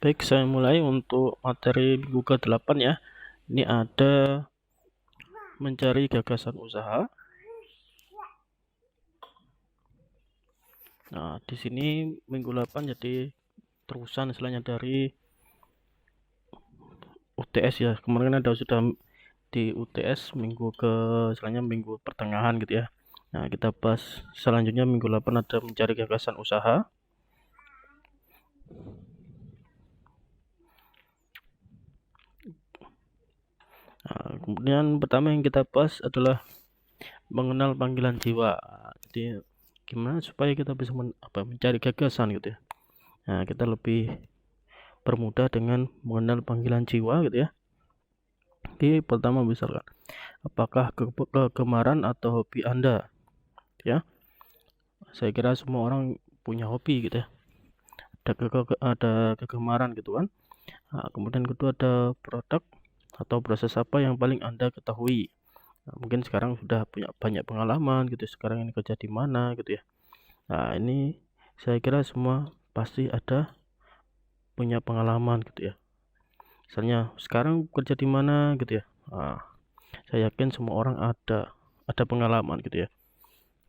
Baik, saya mulai untuk materi minggu ke-8 ya. Ini ada mencari gagasan usaha. Nah, di sini minggu 8 jadi terusan istilahnya dari UTS ya. Kemarin ada sudah di UTS minggu pertengahan gitu ya. Nah, kita bahas selanjutnya minggu 8 ada mencari gagasan usaha. Nah, kemudian pertama yang kita bahas adalah mengenal panggilan jiwa. Jadi gimana supaya kita bisa mencari gagasan gitu ya. Nah, kita lebih permudah dengan mengenal panggilan jiwa gitu ya. Jadi pertama misalkan apakah kegemaran atau hobi Anda ya. Saya kira semua orang punya hobi gitu ya. Ada kegemaran gitu kan. Nah, kemudian kedua ada produk atau proses apa yang paling Anda ketahui. Nah, mungkin sekarang sudah punya banyak pengalaman gitu, sekarang ini kerja di mana gitu ya. Nah, ini saya kira semua pasti ada punya pengalaman gitu ya. Misalnya sekarang kerja di mana gitu ya. Nah, saya yakin semua orang ada pengalaman gitu ya.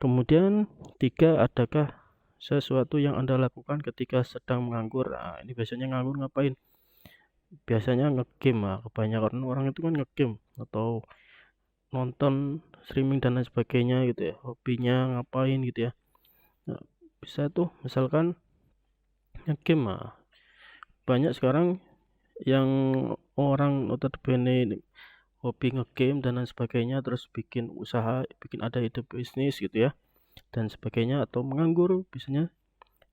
Kemudian 3, adakah sesuatu yang Anda lakukan ketika sedang menganggur. Nah, ini biasanya nganggur ngapain? Biasanya ngegame. Nah, kebanyakan orang itu kan ngegame atau nonton streaming dan lain sebagainya gitu ya. Hobinya ngapain gitu ya. Nah, bisa tuh misalkan ngegame. Nah, banyak sekarang yang orang notabene hobi ngegame dan lain sebagainya, terus bikin usaha, bikin ada ide bisnis gitu ya dan sebagainya, atau menganggur biasanya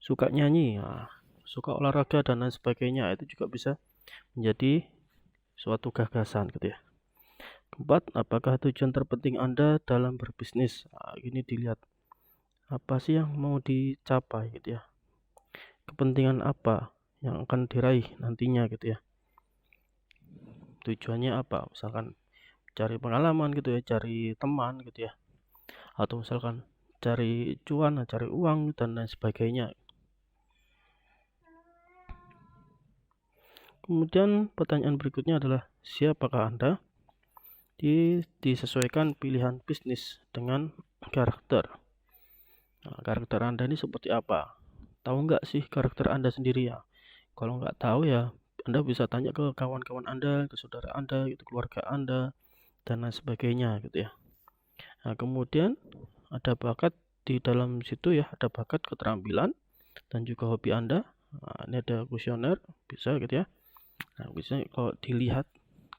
suka nyanyi ya, suka olahraga dan lain sebagainya. Itu juga bisa menjadi suatu gagasan gitu ya. Keempat, apakah tujuan terpenting Anda dalam berbisnis. Nah, ini dilihat apa sih yang mau dicapai gitu ya, kepentingan apa yang akan diraih nantinya gitu ya, tujuannya apa, misalkan cari pengalaman gitu ya, cari teman gitu ya, atau misalkan cari cuan, cari uang dan lain sebagainya. Kemudian pertanyaan berikutnya adalah siapakah Anda. Disesuaikan pilihan bisnis dengan karakter. Nah, karakter Anda ini seperti apa? Tahu nggak sih karakter Anda sendiri ya? Kalau nggak tahu ya Anda bisa tanya ke kawan-kawan Anda, ke saudara Anda, gitu, keluarga Anda dan lain sebagainya gitu ya. Nah, kemudian ada bakat di dalam situ ya, ada bakat, keterampilan dan juga hobi Anda. Nah, ini ada kuesioner bisa gitu ya. Nah, bisa kalau dilihat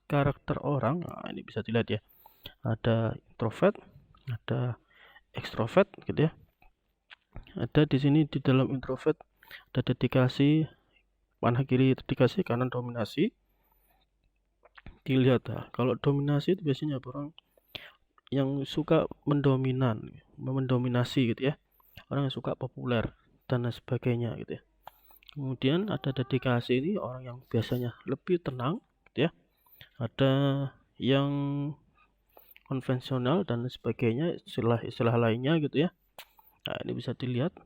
karakter orang, nah ini bisa dilihat ya. Ada introvert, ada ekstrovert gitu ya. Ada di sini di dalam introvert ada dedikasi, kanan kiri dedikasi, kanan dominasi. Dilihat ya, kalau dominasi itu biasanya orang yang suka mendominasi gitu ya, orang yang suka populer dan lain sebagainya gitu ya. Kemudian ada dedikasi, ini orang yang biasanya lebih tenang gitu ya. Ada yang konvensional dan sebagainya, istilah-istilah lainnya gitu ya. Nah, ini bisa dilihat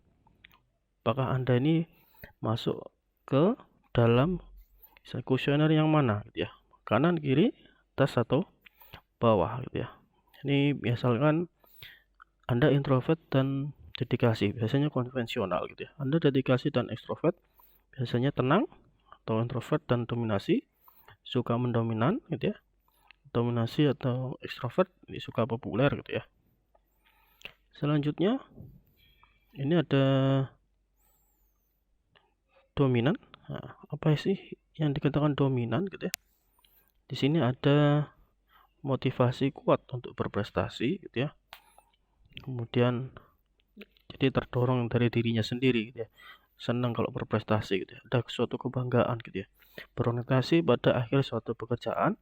apakah Anda ini masuk ke dalam kuesioner yang mana gitu ya, kanan, kiri, atas atau bawah gitu ya. Ini misalkan Anda introvert dan dedikasi, biasanya konvensional gitu ya. Anda dedikasi dan ekstrovert, biasanya tenang, atau introvert dan dominasi, suka mendominan gitu ya. Dominasi atau ekstrovert ini suka populer gitu ya. Selanjutnya ini ada dominan. Nah, apa sih yang dikatakan dominan gitu ya? Di sini ada motivasi kuat untuk berprestasi gitu ya. Kemudian jadi terdorong dari dirinya sendiri gitu ya. Senang kalau berprestasi gitu ya. Ada suatu kebanggaan gitu ya. Berorientasi pada akhir suatu pekerjaan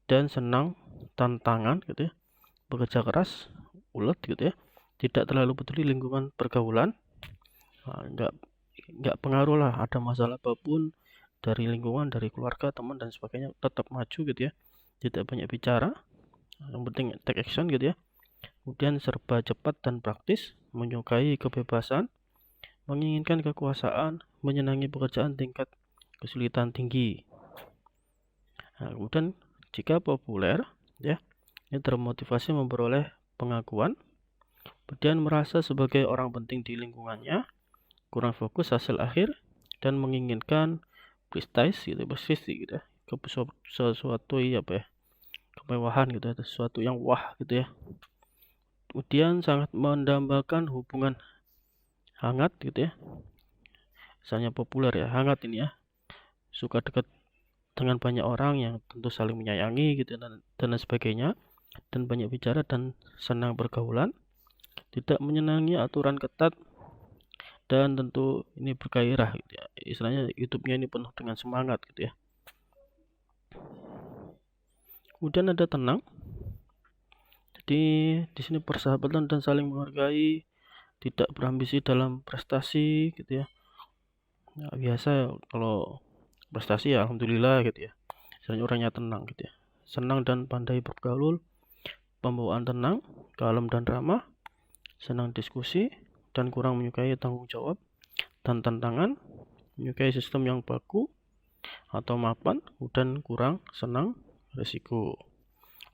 dan senang tantangan gitu ya. Bekerja keras, ulet gitu ya. Tidak terlalu peduli lingkungan pergaulan. Nah, enggak pengaruh lah ada masalah apapun dari lingkungan, dari keluarga, teman dan sebagainya, tetap maju gitu ya. Tidak banyak bicara, yang penting take action gitu ya. Kemudian serba cepat dan praktis, menyukai kebebasan, menginginkan kekuasaan, menyenangi pekerjaan tingkat kesulitan tinggi. Nah, kemudian jika populer, ya, ini termotivasi memperoleh pengakuan, kemudian merasa sebagai orang penting di lingkungannya, kurang fokus hasil akhir, dan menginginkan prestige gitu, gitu ya, sesuatu apa ya, kemewahan gitu ya, sesuatu yang wah gitu ya. Kemudian sangat mendambakan hubungan hangat gitu ya, misalnya populer ya, hangat ini ya, suka dekat dengan banyak orang yang tentu saling menyayangi gitu dan sebagainya, dan banyak bicara dan senang pergaulan, tidak menyenangi aturan ketat, dan tentu ini bergairah gitu ya, istilahnya hidupnya ini penuh dengan semangat gitu ya. Kemudian ada tenang, jadi di sini persahabatan dan saling menghargai, tidak berambisi dalam prestasi gitu ya. Nah, biasa kalau prestasi ya alhamdulillah gitu ya, misalnya orangnya tenang gitu ya, senang dan pandai bergaul, pembawaan tenang, kalem dan ramah, senang diskusi, dan kurang menyukai tanggung jawab dan tantangan, menyukai sistem yang baku atau mapan, dan kurang senang risiko.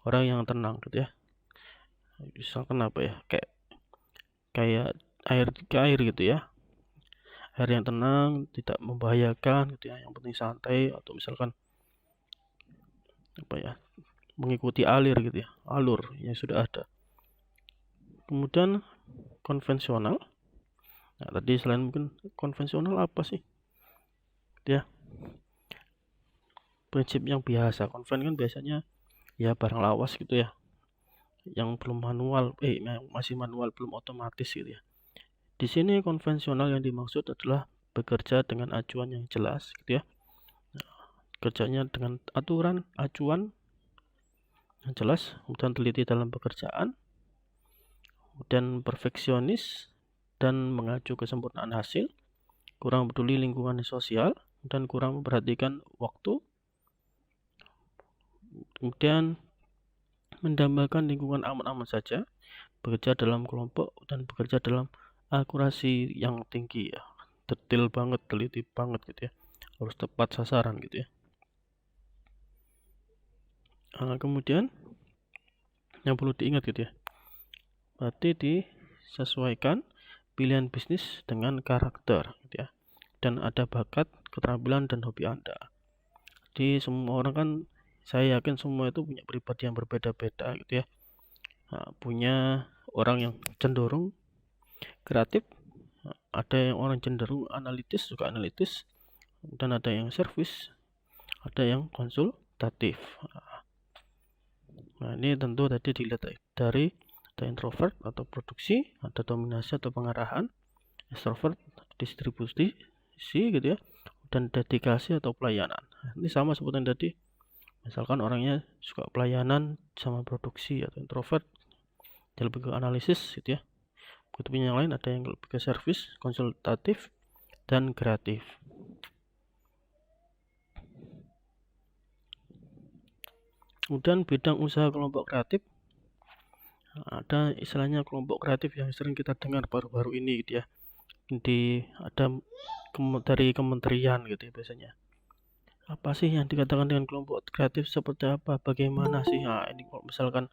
Orang yang tenang gitu ya, misalkan apa ya, kayak air gitu ya, air yang tenang, tidak membahayakan gitu ya, yang penting santai, atau misalkan apa ya, mengikuti alur yang sudah ada. Kemudian konvensional. Nah, tadi selain mungkin konvensional apa sih? Ya, prinsip yang biasa. Konven kan biasanya ya barang lawas gitu ya, yang belum manual, yang masih manual, belum otomatis gitu ya. Di sini konvensional yang dimaksud adalah bekerja dengan acuan yang jelas gitu ya. Kerjanya dengan acuan yang jelas, kemudian teliti dalam pekerjaan, dan perfeksionis dan mengacu kesempurnaan hasil, kurang peduli lingkungan sosial, dan kurang memperhatikan waktu, kemudian mendambakan lingkungan aman-aman saja, bekerja dalam kelompok, dan bekerja dalam akurasi yang tinggi ya, detail banget, teliti banget gitu ya, harus tepat sasaran gitu ya. Kemudian yang perlu diingat gitu ya, berarti disesuaikan pilihan bisnis dengan karakter gitu ya, dan ada bakat, keterampilan, dan hobi Anda. Jadi semua orang kan, saya yakin semua itu punya pribadi yang berbeda-beda gitu ya. Punya orang yang cenderung kreatif, ada yang orang cenderung analitis, suka analitis, dan ada yang servis, ada yang konsultatif. Nah, ini tentu tadi dilihat dari ada introvert atau produksi, ada dominasi atau pengarahan, extrovert distribusi gitu ya, dan dedikasi atau pelayanan. Ini sama seperti yang tadi, misalkan orangnya suka pelayanan sama produksi, atau introvert dia lebih ke analisis gitu ya. Begitu yang lain ada yang lebih ke servis, konsultatif, dan kreatif. Kemudian bidang usaha kelompok kreatif, ada istilahnya kelompok kreatif yang sering kita dengar baru-baru ini gitu ya, ada dari kementerian gitu ya biasanya. Apa sih yang dikatakan dengan kelompok kreatif, seperti apa, bagaimana sih? Nah, ini kalau misalkan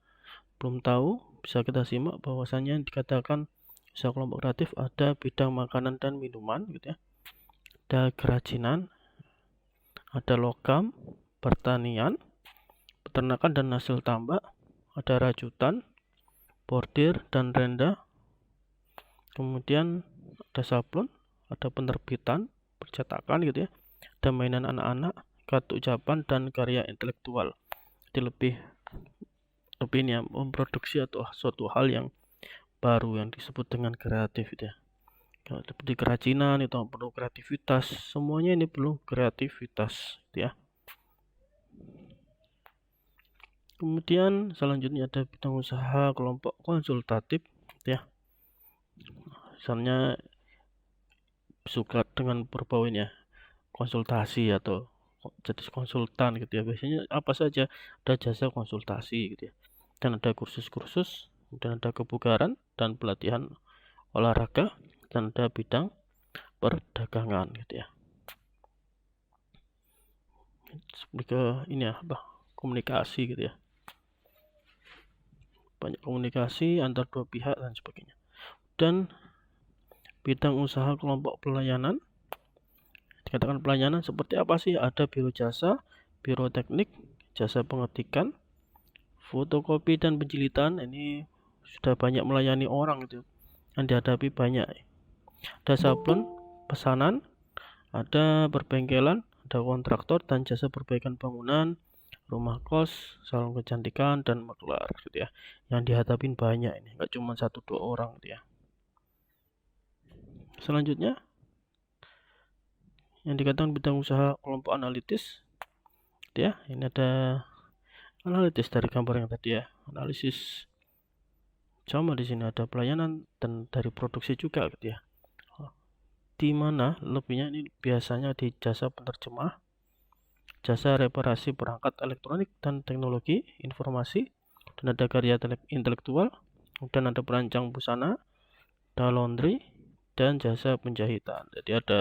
belum tahu, bisa kita simak bahwasannya yang dikatakan usaha kelompok kreatif ada bidang makanan dan minuman gitu ya, ada kerajinan, ada logam, pertanian, peternakan dan hasil tambak, ada rajutan, bordir dan renda, kemudian ada sablon, ada penerbitan, percetakan gitu ya, ada mainan anak-anak, kartu ucapan, dan karya intelektual. Jadi lebih ini ya, memproduksi atau suatu hal yang baru yang disebut dengan kreatif gitu ya. Kalau seperti kerajinan itu perlu kreativitas, semuanya ini perlu kreativitas gitu ya. Kemudian selanjutnya ada bidang usaha kelompok konsultatif ya. Misalnya suka dengan berbauin ya, konsultasi atau jadi konsultan gitu ya. Biasanya apa saja, ada jasa konsultasi gitu ya. Dan ada kursus-kursus, dan ada kebugaran dan pelatihan olahraga, dan ada bidang perdagangan gitu ya. lebih ke ini ya, komunikasi gitu ya, banyak komunikasi antar dua pihak dan sebagainya. Dan bidang usaha kelompok pelayanan, dikatakan pelayanan seperti apa sih? Ada biro jasa, biro teknik, jasa pengetikan, fotokopi dan penjilitan. Ini sudah banyak melayani orang itu, yang dihadapi banyak. Ada sablon, pesanan, ada perbengkelan, ada kontraktor dan jasa perbaikan bangunan, rumah kos, salon kecantikan, dan maklar gitu ya. Yang dihadapin banyak ini, nggak cuma 1-2 orang gitu ya. Selanjutnya, yang dikatakan bidang usaha kelompok analitis gitu ya. Ini ada analitis dari gambar yang tadi ya, analisis. Sama di sini ada pelayanan dan dari produksi juga gitu ya. Di mana lebihnya ini biasanya di jasa penerjemah, jasa reparasi perangkat elektronik dan teknologi informasi, dan ada karya intelektual, dan ada perancang busana, ada laundry, dan jasa penjahitan. Jadi ada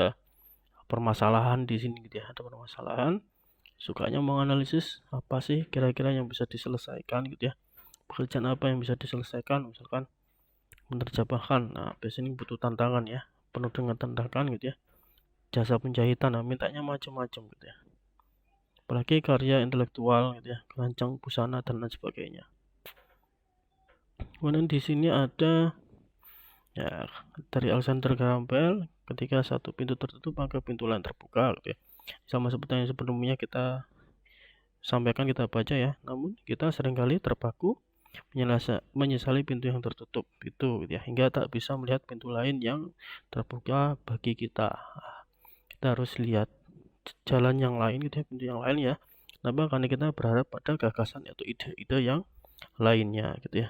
permasalahan di sini gitu ya, ada permasalahan, sukanya menganalisis apa sih kira-kira yang bisa diselesaikan gitu ya, pekerjaan apa yang bisa diselesaikan, misalkan menerjemahkan. Nah, biasanya butuh tantangan ya, penuh dengan tantangan gitu ya. Jasa penjahitan, nah mintanya macam-macam gitu ya, apalagi karya intelektual gitu ya, kerancang busana dan lain sebagainya. Kemudian di sini ada ya dari Alexander Graham Bell, ketika satu pintu tertutup maka pintu lain terbuka gitu ya. Sama seperti yang sebelumnya kita sampaikan, kita baca ya, namun kita seringkali terpaku menyesali pintu yang tertutup itu gitu ya, hingga tak bisa melihat pintu lain yang terbuka bagi kita. Kita harus lihat jalan yang lain gitu ya, pintu yang lain ya. Kenapa? Karena kita berharap pada gagasan atau ide-ide yang lainnya gitu ya.